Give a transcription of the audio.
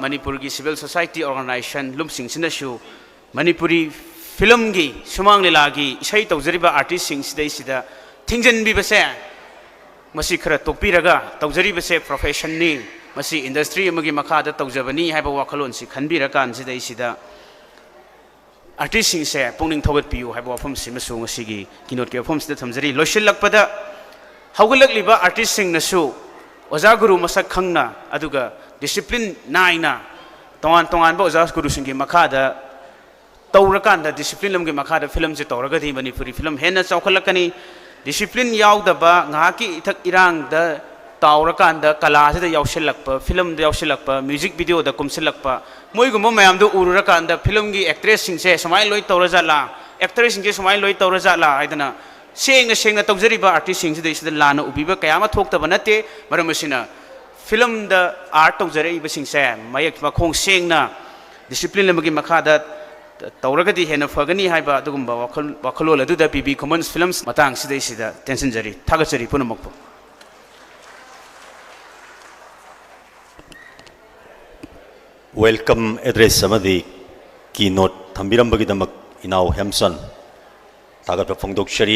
Manipur ki civil society organization lumsing sinashu Manipuri film gi sumang lilagi isai tawjariba artist sing sidai sida thingjan bi base masi khara topiraga tawjariba se profession ni masi industry amagi makha da tawjabani haiba wakhalon si khanbira kan sidai sida artist sing se pungning thogat piu haiba wafam simasu ngasi gi kinot ke wafam sida thamjari loshil lakpada hawgalak liba artist sing nasu oja guru masak khangna aduga discipline naina tongan tongan ba oja guru sing gi makha da tawrakanda discipline lam gi makha da film se tawragadi Manipuri film hena chawkhalakani discipline yaudaba ngaki ithak irang da tawrakanda kala se da yawsilakpa film da yawsilakpa music video da kumsilakpa moigumba mayam do ururakanda film gi actress sing se samai loi tawrajala actress sing ge samai loi tawrajala aidana senga senga tawjariba artist sing se da lana ubiba kayama thokta banate maramasina film da art tawjari ba sing se mayak ma khong sengna discipline lam gi makha da tawragadi hena fagani haiba adugumba wakhalol aduda PB Commons Films matang sidai sida tension jari thagachari punamakpo welcome address amadi keynote thambirambagi damak inau Hamson thagat phongdok shari